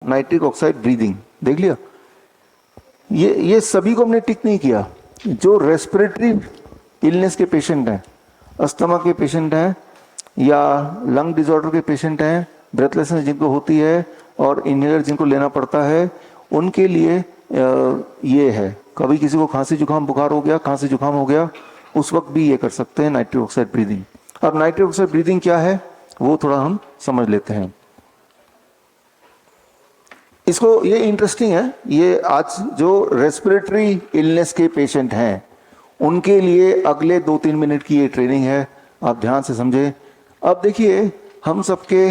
Nitric oxide breathing, देख लिया। ये सभी को हमने टिक नहीं किया। जो रेस्पिरेटरी इलनेस के पेशेंट हैं, अस्थमा के पेशेंट हैं, या लंग डिसऑर्डर के पेशेंट हैं, ब्रेथलेसनेस जिनको होती है और इनहेलर जिनको लेना पड़ता है, उनके लिए ये है। कभी किसी को खांसी जुकाम बुखार हो गया, खांसी जुकाम हो गया, उस वक्त भी ये कर सकते हैं नाइट्रिक ऑक्साइड ब्रीदिंग। अब नाइट्रिक ऑक्साइड ब्रीदिंग क्या है वो थोड़ा हम समझ लेते हैं। इसको, ये इंटरेस्टिंग है, ये आज जो रेस्पिरेटरी इलनेस के पेशेंट हैं उनके लिए अगले 2-3 मिनट की ये ट्रेनिंग है, आप ध्यान से समझे। अब देखिए, हम सबके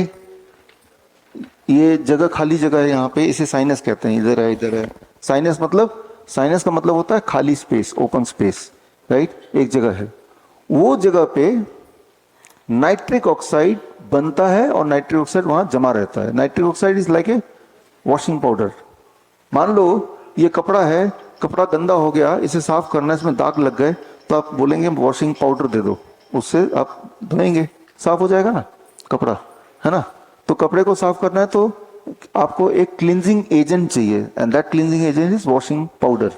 ये जगह खाली जगह है यहाँ पे, इसे साइनस कहते हैं, इधर है इधर है। साइनस का मतलब होता है खाली स्पेस, ओपन स्पेस, राइट। एक जगह है, वो जगह पे नाइट्रिक ऑक्साइड बनता है और नाइट्रिक ऑक्साइड वहां जमा रहता है। Nitric oxide is like a washing powder. मान लो ये कपड़ा है, कपड़ा गंदा हो गया, इसे साफ करना है, इसमें दाग लग गए, तो आप बोलेंगे वॉशिंग पाउडर दे दो, उससे आप धोएंगे, साफ हो जाएगा ना कपड़ा, है ना। तो कपड़े को साफ करना है तो आपको एक क्लींजिंग एजेंट चाहिए, and that cleansing agent is washing powder.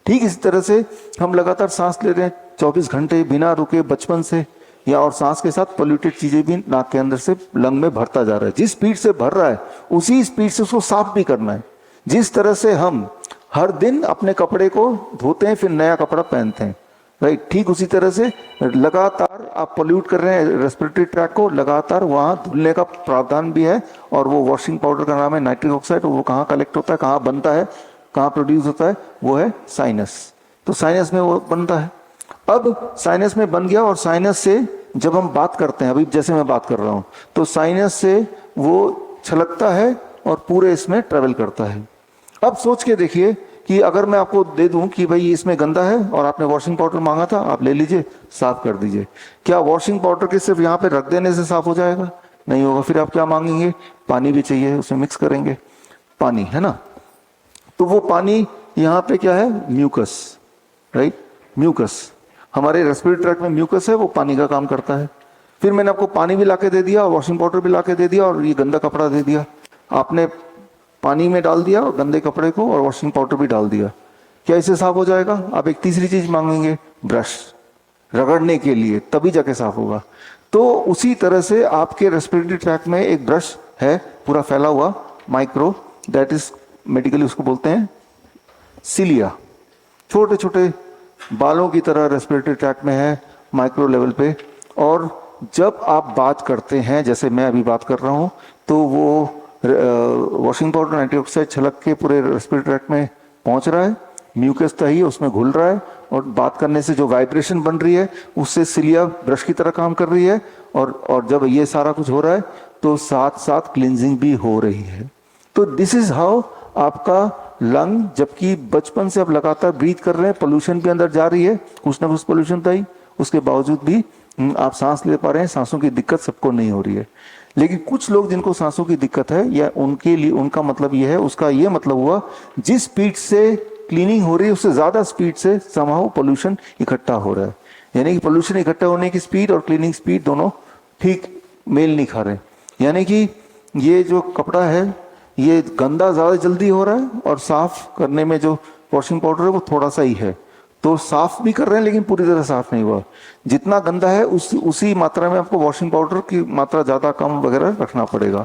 ठीक इसी तरह से हम लगातार सांस ले रहे हैं 24 घंटे बिना रुके बचपन से, या और सांस के साथ पोल्यूटेड चीजें भी नाक के अंदर से लंग में भरता जा रहा है। जिस स्पीड से भर रहा है उसी स्पीड से उसको साफ भी करना है। जिस तरह से हम हर दिन अपने कपड़े को धोते हैं फिर नया कपड़ा पहनते हैं, राइट, ठीक उसी तरह से लगातार आप पोल्यूट कर रहे हैं रेस्पिरेटरी ट्रैक को, लगातार वहां धुलने का प्रावधान भी है। और वो वॉशिंग पाउडर का नाम है नाइट्रिक ऑक्साइड। वो कहाँ कलेक्ट होता है, कहाँ बनता है, कहाँ प्रोड्यूस होता है, वो है साइनस। तो साइनस में वो बनता है। अब साइनस में बन गया, और साइनस से जब हम बात करते हैं, अभी जैसे मैं बात कर रहा हूं, तो साइनस से वो छलकता है और पूरे इसमें ट्रेवल करता है। अब सोच के देखिए कि अगर मैं आपको दे दूं कि भाई इसमें गंदा है और आपने वॉशिंग पाउडर मांगा था, आप ले लीजिए, साफ कर दीजिए, क्या वॉशिंग पाउडर के सिर्फ यहाँ पे रख देने से साफ हो जाएगा? नहीं होगा। फिर आप क्या मांगेंगे? पानी भी चाहिए, उसमें मिक्स करेंगे पानी, है ना। तो वो पानी यहाँ पे क्या है? Mucus, right. म्यूकस, हमारे रेस्पिरेटरी ट्रैक्ट में म्यूकस है, वो पानी का काम करता है। फिर मैंने आपको पानी भी लाके दे दिया, वॉशिंग पाउडर भी लाके दे दिया, और ये गंदा कपड़ा दे दिया। आपने पानी में डाल दिया और गंदे कपड़े को, और वॉशिंग पाउडर भी डाल दिया। क्या इससे साफ हो जाएगा? आप एक तीसरी चीज मांगेंगे, ब्रश, रगड़ने के लिए, तभी जाके साफ होगा। तो उसी तरह से आपके रेस्पिरेटरी ट्रैक्ट में एक ब्रश है पूरा फैला हुआ, माइक्रो, दैट इज मेडिकली उसको बोलते हैं सिलिया। छोटे छोटे बालों की तरह रेस्पिरेटरी ट्रैक्ट में है, माइक्रो लेवल पे। और जब आप बात करते हैं, जैसे मैं अभी बात कर रहा हूं, तो वो वॉशिंग पाउडर नाइट्रिक ऑक्साइड छलक के पूरे रेस्पिरेटरी ट्रैक्ट में पहुंच रहा है, म्यूकस तही उसमें घुल रहा है, और बात करने से जो वाइब्रेशन बन रही है उससे सिलिया ब्रश की तरह काम कर रही है। और जब ये सारा कुछ हो रहा है तो साथ साथ क्लींजिंग भी हो रही है। तो दिस इज हाउ आपका लंग, जबकि बचपन से आप लगातार ब्रीथ कर रहे हैं, पोल्यूशन भी अंदर जा रही है, कुछ ना कुछ पोल्यूशन था ही, उसके बावजूद भी आप सांस ले पा रहे हैं। सांसों की दिक्कत सबको नहीं हो रही है, लेकिन कुछ लोग जिनको सांसों की दिक्कत है, या उनके लिए, उनका मतलब ये है, उसका ये मतलब हुआ जिस स्पीड से क्लीनिंग हो रही है उससे ज्यादा स्पीड से समहाउ पोल्यूशन इकट्ठा हो रहा है। यानी कि पोल्यूशन इकट्ठा होने की स्पीड और क्लीनिंग स्पीड दोनों ठीक मेल नहीं खा रहे। यानी कि ये जो कपड़ा है ये गंदा ज्यादा जल्दी हो रहा है, और साफ करने में जो वॉशिंग पाउडर है वो थोड़ा सा ही है। तो साफ भी कर रहे हैं लेकिन पूरी तरह साफ नहीं हुआ। जितना गंदा है उसी मात्रा में आपको वॉशिंग पाउडर की मात्रा ज्यादा कम वगैरह रखना पड़ेगा।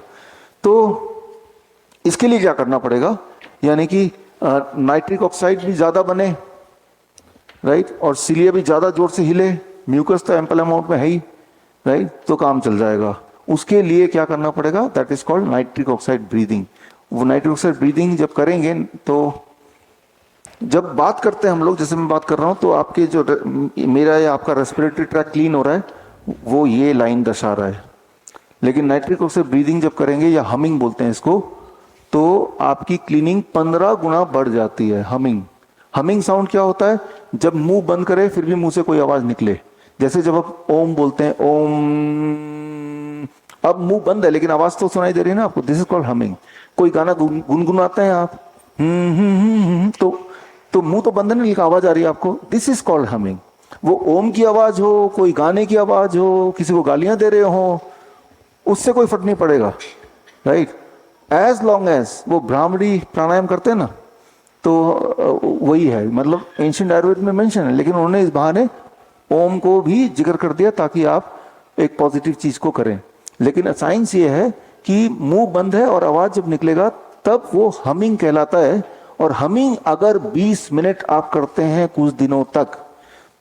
तो इसके लिए क्या करना पड़ेगा? यानी कि नाइट्रिक ऑक्साइड भी ज्यादा बने, राइट, और सिलिया भी ज्यादा जोर से हिले, म्यूकस तो एम्पल अमाउंट में है ही, राइट, तो काम चल जाएगा। उसके लिए क्या करना पड़ेगा? That is called nitric oxide breathing. वो नाइट्रिक ऑक्साइड ब्रीदिंग जब करेंगे, तो जब बात करते हैं हम लोग, जैसे मैं बात कर रहा हूं, तो आपके जो मेरा या आपका रेस्पिरेटरी ट्रैक क्लीन हो रहा है, वो ये लाइन दर्शा रहा है। लेकिन नाइट्रिक ऑक्साइड ब्रीदिंग जब करेंगे, या हमिंग बोलते हैं इसको, तो आपकी क्लीनिंग 15 गुना बढ़ जाती है। हमिंग साउंड क्या होता है? जब मुंह बंद करे फिर भी मुंह से कोई आवाज निकले। जैसे जब आप ओम बोलते हैं, ओम, अब मुंह बंद है लेकिन आवाज तो सुनाई दे रही है ना आपको, दिस इज कॉल्ड हमिंग। कोई गाना गुनगुनाते हैं आप, तो मुंह तो बंद है लेकिन आवाज आ रही है आपको, दिस इज कॉल्ड हमिंग। वो ओम की आवाज हो, कोई गाने की आवाज हो, किसी को गालियां दे रहे हो, उससे कोई फर्क नहीं पड़ेगा, राइट। एज लॉन्ग एज वो भ्रामरी प्राणायाम करते हैं ना, तो वही है, मतलब एंशिएंट आयुर्वेद में मेंशन है, लेकिन उन्होंने इस बहाने ओम को भी जिक्र कर दिया ताकि आप एक पॉजिटिव चीज को करें। लेकिन साइंस ये है कि मुंह बंद है और आवाज जब निकलेगा तब वो हमिंग कहलाता है, और हमिंग अगर 20 मिनट आप करते हैं कुछ दिनों तक,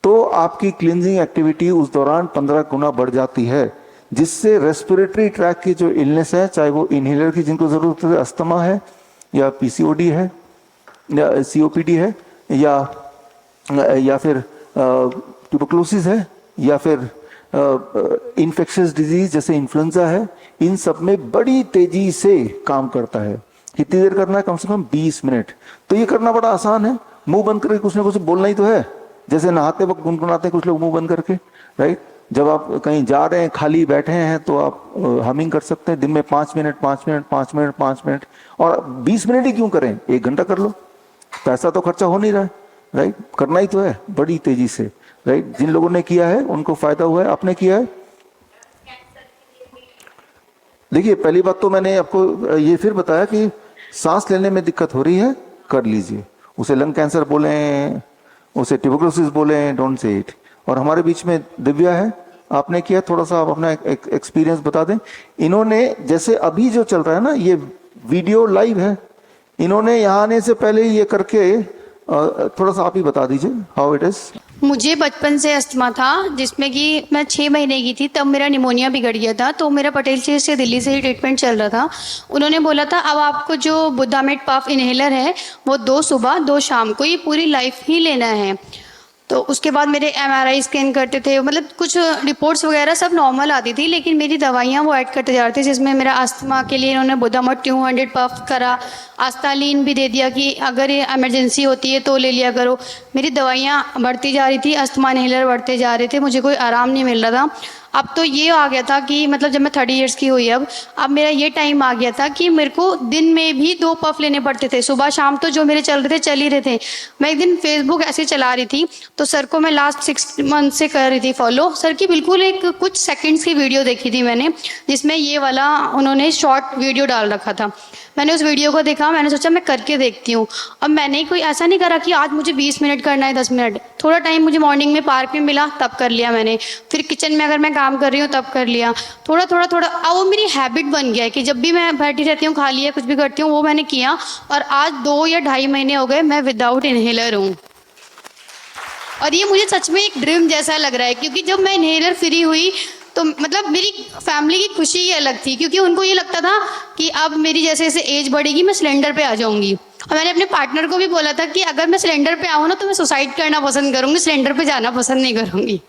तो आपकी क्लींजिंग एक्टिविटी उस दौरान 15 गुना बढ़ जाती है, जिससे रेस्पिरेटरी ट्रैक की जो इलनेस है, चाहे वो इनहेलर की जिनको जरूरत है, अस्थमा है या पीसीओडी है या सीओपीडी है या फिर ट्यूबरकुलोसिस है या फिर इन्फेक्शियस डिजीज जैसे इन्फ्लुएंजा है, इन सब में बड़ी तेजी से काम करता है। कितनी देर करना है? कम से कम 20 मिनट। तो ये करना बड़ा आसान है, मुंह बंद करके कुछ ना कुछ बोलना ही तो है। जैसे नहाते वक्त गुनगुनाते हैं कुछ लोग मुंह बंद करके, राइट। जब आप कहीं जा रहे हैं, खाली बैठे हैं, तो आप हमिंग कर सकते हैं दिन में 5 मिनट 5 मिनट 5 मिनट 5 मिनट, और 20 मिनट ही क्यों करें, 1 घंटा कर लो, पैसा तो खर्चा हो नहीं रहा है, राइट। करना ही तो है बड़ी तेजी से, राइट। जिन लोगों ने किया है उनको फायदा हुआ है, आपने किया है। देखिए, पहली बात तो मैंने आपको ये फिर बताया कि सांस लेने में दिक्कत हो रही है, कर लीजिए, उसे लंग कैंसर बोलें, उसे ट्यूबरकुलोसिस बोलें, डोंट से इट। और हमारे बीच में दिव्या है, आपने किया, थोड़ा सा आप अपना एक्सपीरियंस बता दें। इन्होंने, जैसे अभी जो चल रहा है ना, ये वीडियो लाइव है, इन्होंने यहाँ आने से पहले ये करके थोड़ा सा आप ही बता दीजिए हाउ इट इज। मुझे बचपन से अस्थमा था, जिसमें कि मैं 6 महीने की थी तब मेरा निमोनिया बिगड़ गया था। तो मेरा पटेल जी से दिल्ली से ही ट्रीटमेंट चल रहा था। उन्होंने बोला था अब आपको जो बुद्धामेट पफ इनहेलर है वो 2 सुबह 2 शाम को, ये पूरी लाइफ ही लेना है। तो उसके बाद मेरे MRI स्कैन करते थे, मतलब कुछ रिपोर्ट्स वगैरह सब नॉर्मल आती थी, लेकिन मेरी दवाइयाँ वो ऐड करते जा रहे थे, जिसमें मेरा अस्थमा के लिए इन्होंने बुद्धामेट 200 पफ करा, आस्तालीन भी दे दिया कि अगर ये इमरजेंसी होती है तो ले लिया करो। मेरी दवाइयाँ बढ़ती जा रही थी, अस्थमा इनहेलर बढ़ते जा रहे थे, मुझे कोई आराम नहीं मिल रहा था। अब तो ये आ गया था कि मतलब जब मैं 30 इयर्स की हुई, अब मेरा ये टाइम आ गया था कि मेरे को दिन में भी 2 पफ लेने पड़ते थे, सुबह शाम तो जो मेरे चल रहे थे चल ही रहे थे। मैं एक दिन फेसबुक ऐसे चला रही थी, तो सर को मैं लास्ट 6 मंथ से कर रही थी फॉलो। सर की बिल्कुल एक कुछ सेकंड्स की वीडियो देखी थी मैंने, जिसमें ये वाला उन्होंने शॉर्ट वीडियो डाल रखा था। मैंने उस वीडियो को देखा, मैंने सोचा मैं करके देखती हूँ। अब मैंने कोई ऐसा नहीं करा कि आज मुझे 20 मिनट करना है, 10 मिनट, थोड़ा टाइम मुझे मॉर्निंग में पार्क में मिला तब कर लिया मैंने, फिर किचन में अगर मैं काम कर रही हूँ तब कर लिया, थोड़ा थोड़ा थोड़ा। अब वो मेरी हैबिट बन गया है कि जब भी मैं बैठी रहती हूँ, खाली है, कुछ भी करती हूँ, वो मैंने किया। और आज 2 या 2.5 महीने हो गए मैं विदाउट इनहेलर हूँ। और ये मुझे सच में एक ड्रीम जैसा लग रहा है, क्योंकि जब मैं इनहेलर फ्री हुई तो मतलब मेरी फैमिली की खुशी ही अलग थी, क्योंकि उनको ये लगता था कि अब मेरी जैसे जैसे एज बढ़ेगी मैं सिलेंडर पे आ जाऊंगी। और मैंने अपने पार्टनर को भी बोला था कि अगर मैं सिलेंडर पे आऊँ ना तो मैं सुसाइड करना पसंद करूंगी, सिलेंडर पे जाना पसंद नहीं करूंगी।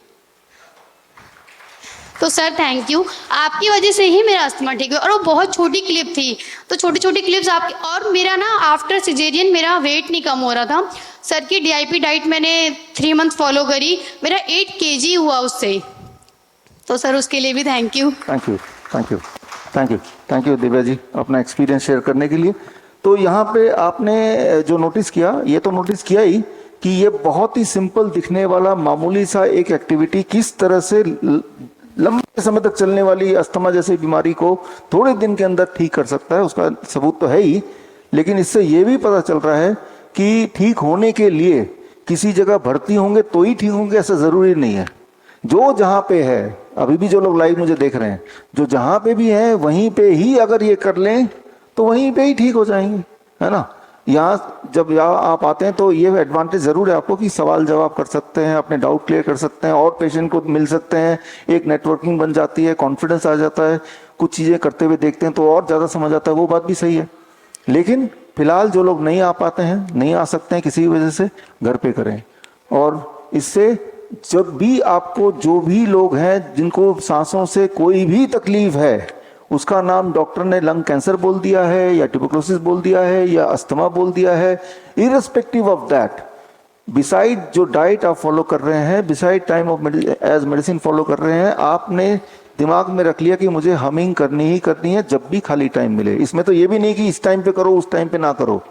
तो सर थैंक यू, आपकी वजह से ही मेरा अस्थमा ठीक है। और वो बहुत छोटी क्लिप थी, तो छोटी छोटी क्लिप्स आपकी। और मेरा ना आफ्टर सिजेरियन मेरा वेट नहीं कम हो रहा था। सर की DIP डाइट मैंने 3 मंथ फॉलो करी, मेरा 8 kg हुआ उससे। तो सर उसके लिए भी thank you. Thank you thank you thank you thank you Divya ji, अपना एक्सपीरियंस शेयर करने के लिए। तो यहाँ पे आपने जो नोटिस किया, ये तो नोटिस किया ही कि ये बहुत ही सिंपल दिखने वाला मामूली सा एक एक्टिविटी किस तरह से लंबे समय तक चलने वाली अस्थमा जैसी बीमारी को थोड़े दिन के अंदर ठीक कर सकता है। उसका सबूत तो है ही, लेकिन इससे ये भी पता चल रहा है कि ठीक होने के लिए किसी जगह भर्ती होंगे तो ही ठीक होंगे, ऐसा जरूरी नहीं है। जो जहाँ पे है, अभी भी जो लोग लाइव मुझे देख रहे हैं, जो जहाँ पे भी है वहीं पे ही अगर ये कर लें तो वहीं पे ही ठीक हो जाएंगे, है ना। यहाँ जब यहाँ आप आते हैं तो ये एडवांटेज जरूर है आपको कि सवाल जवाब कर सकते हैं, अपने डाउट क्लियर कर सकते हैं, और पेशेंट को मिल सकते हैं, एक नेटवर्किंग बन जाती है, कॉन्फिडेंस आ जाता है, कुछ चीज़ें करते हुए देखते हैं तो और ज़्यादा समझ आता है। वो बात भी सही है, लेकिन फिलहाल जो लोग नहीं आ पाते हैं, नहीं आ सकते हैं किसी वजह से, घर पे करें। और इससे जब भी आपको, जो भी लोग हैं जिनको सांसों से कोई भी तकलीफ है, उसका नाम डॉक्टर ने लंग कैंसर बोल दिया है या ट्यूबरकुलोसिस बोल दिया है या अस्थमा बोल दिया है, इररिस्पेक्टिव ऑफ दैट, बिसाइड जो डाइट आप फॉलो कर रहे हैं, beside time of age medicine follow कर रहे हैं, आपने दिमाग में रख लिया कि मुझे हमिंग करनी ही करनी है जब भी खाली टाइम मिले। इसमें तो ये भी नहीं कि इस टाइम पे करो उस टाइम पे ना करो,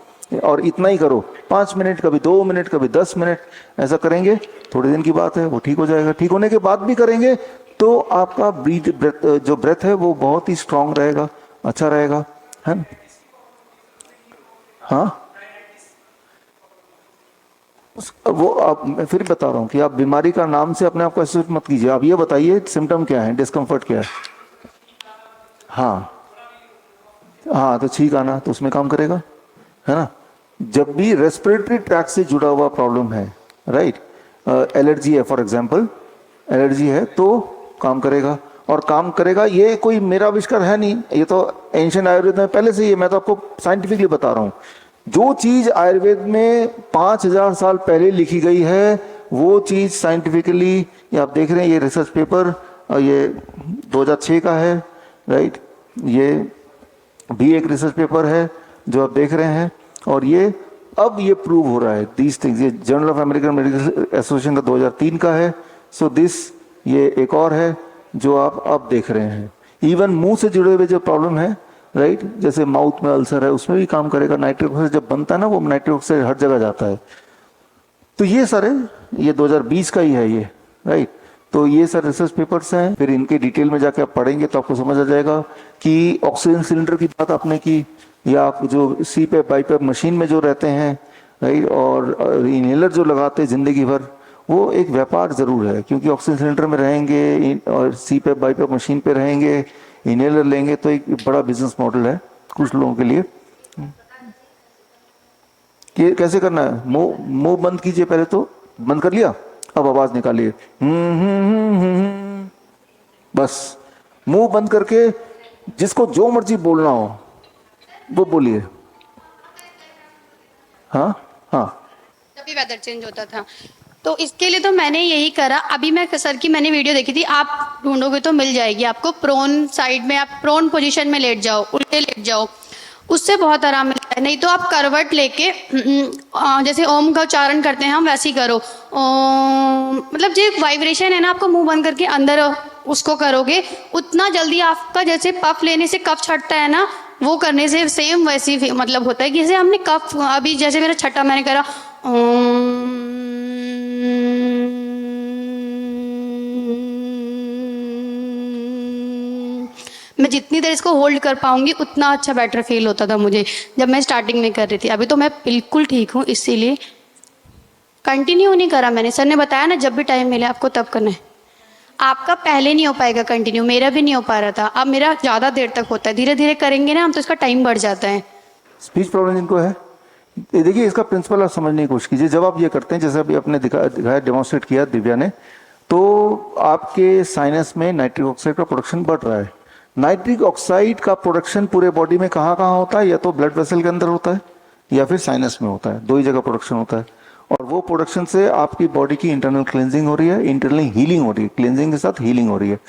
और इतना ही करो, 5 मिनट, कभी 2 मिनट, कभी 10 मिनट, ऐसा करेंगे, थोड़े दिन की बात है वो ठीक हो जाएगा। ठीक होने के बाद भी करेंगे तो आपका ब्रेथ जो ब्रेथ है वो बहुत ही स्ट्रांग रहेगा, अच्छा रहेगा, है ना? हाँ, वो आप, मैं फिर बता रहा हूँ कि आप बीमारी का नाम से अपने आप को एसोसिएट मत कीजिए। आप ये बताइए सिम्टम क्या है, डिस्कम्फर्ट क्या है। हाँ हाँ, तो छींक आना तो उसमें काम करेगा, है ना। जब भी रेस्पिरेटरी ट्रैक्ट से जुड़ा हुआ प्रॉब्लम है, राइट, एलर्जी है फॉर एग्जांपल, एलर्जी है तो काम करेगा। और काम करेगा, ये कोई मेरा आविष्कार है नहीं, ये तो एंशिएंट आयुर्वेद में पहले से ही है। मैं तो आपको साइंटिफिकली बता रहा हूँ, जो चीज आयुर्वेद में 5000 साल पहले लिखी गई है वो चीज साइंटिफिकली, ये आप देख रहे हैं, ये रिसर्च पेपर ये 2006 का है, राइट, ये भी एक रिसर्च पेपर है जो आप देख रहे हैं। और ये अब ये प्रूव हो रहा है, दीज थिंग्स, ये journal of American medical association का 2003 का है। सो दिस, ये एक और है जो आप अब देख रहे हैं। इवन मुंह से जुड़े हुए जो प्रॉब्लम है, राइट, जैसे माउथ में अल्सर है, उसमें भी काम करेगा। नाइट्रिक ऑक्साइड जब बनता है ना, वो नाइट्रिक ऑक्साइड हर जगह जाता है। तो ये सारे, ये 2020 का ही है ये, राइट। तो ये सर रिसर्च पेपर्स हैं, फिर इनके डिटेल में जाके आप पढ़ेंगे तो आपको समझ आ जाएगा कि ऑक्सीजन सिलेंडर की बात आपने की, या आप जो सीपैप बाईपैप मशीन में जो रहते हैं, राइट, और इनहेलर जो लगाते हैं जिंदगी भर, वो एक व्यापार जरूर है, क्योंकि ऑक्सीजन सिलेंडर में रहेंगे और सीपैप बाईपैप मशीन पे रहेंगे, इनहेलर लेंगे, तो एक बड़ा बिजनेस मॉडल है कुछ लोगों के लिए। कि कैसे करना है, मुंह बंद कीजिए, पहले तो बंद कर लिया, अब आवाज निकालिए, बस मुंह बंद करके जिसको जो मर्जी बोलना हो वो बोलिए। हाँ हाँ, जब भी वेदर चेंज होता था, तो इसके लिए तो मैंने यही करा। अभी मैं सर की मैंने वीडियो देखी थी, आप ढूंढोगे तो मिल जाएगी आपको। प्रोन साइड में, आप प्रोन पोजीशन में लेट जाओ, उल्टे लेट जाओ, उससे बहुत आराम मिलता है। नहीं तो आप करवट लेके जैसे ओम का उच्चारण करते हैं हम, वैसे ही करो ओम, मतलब जो वाइब्रेशन है ना, आपको मुंह बंद करके अंदर उसको करोगे, उतना जल्दी आपका, जैसे पफ लेने से कफ छटता है ना, वो करने से सेम वैसे ही मतलब होता है कि जैसे हमने कफ, अभी जैसे मेरा छठा मैंने करा मैं जितनी देर इसको होल्ड कर पाऊंगी उतना अच्छा बेटर फील होता था मुझे जब मैं स्टार्टिंग में कर रही थी। अभी तो मैं बिल्कुल ठीक हूँ, इसीलिए कंटिन्यू नहीं करा मैंने। सर ने बताया ना, जब भी टाइम मिले आपको तब करना है। आपका पहले नहीं हो पाएगा कंटिन्यू, मेरा भी नहीं हो पा रहा था, अब मेरा ज़्यादा देर तक होता है। धीरे धीरे करेंगे ना हम तो इसका टाइम बढ़ जाता है। स्पीच प्रॉब्लम जिनको है, ये देखिए, इसका प्रिंसिपल आप समझने की कोशिश कीजिए। जब आप ये करते हैं, जैसे अभी आपने दिखाया, डेमोन्स्ट्रेट किया दिव्या ने, तो आपके साइनस में नाइट्रिक ऑक्साइड का प्रोडक्शन बढ़ रहा है। नाइट्रिक ऑक्साइड का प्रोडक्शन पूरे बॉडी में कहाँ कहाँ होता है, या तो ब्लड वेसल के अंदर होता है या फिर साइनस में होता है, दो ही जगह प्रोडक्शन होता है। और वो प्रोडक्शन से आपकी बॉडी की इंटरनल क्लेंजिंग हो रही है, इंटरनल हीलिंग हो रही है, क्लेंजिंग के साथ हीलिंग हो रही है।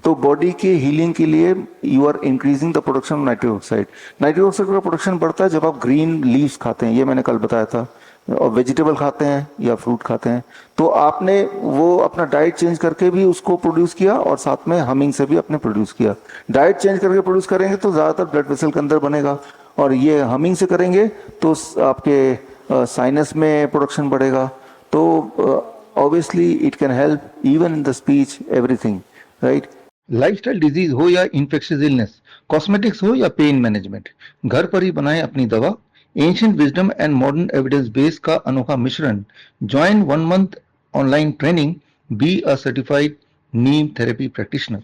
तो बॉडी के हीलिंग के लिए you are increasing the production of nitric oxide. Nitric oxide का प्रोडक्शन बढ़ता है जब आप ग्रीन लीव्स खाते हैं, ये मैंने कल बताया था, और वेजिटेबल खाते हैं या फ्रूट खाते हैं। तो आपने वो अपना डाइट चेंज करके भी उसको प्रोड्यूस किया, और साथ में हमिंग से भी आपने प्रोड्यूस किया। डाइट चेंज करके प्रोड्यूस करेंगे तो ज्यादातर ब्लड वेसल के अंदर बनेगा, और ये हमिंग से करेंगे तो आपके साइनस में प्रोडक्शन बढ़ेगा। तो obviously it can help even in the speech, everything, right. Lifestyle disease हो या इन्फेक्शियस इलनेस, कॉस्मेटिक्स हो या पेन मैनेजमेंट, घर पर ही बनाएं अपनी दवा। Ancient wisdom and modern evidence base का अनोखा मिश्रण। Join 1 month online training, be a certified Neem therapy practitioner.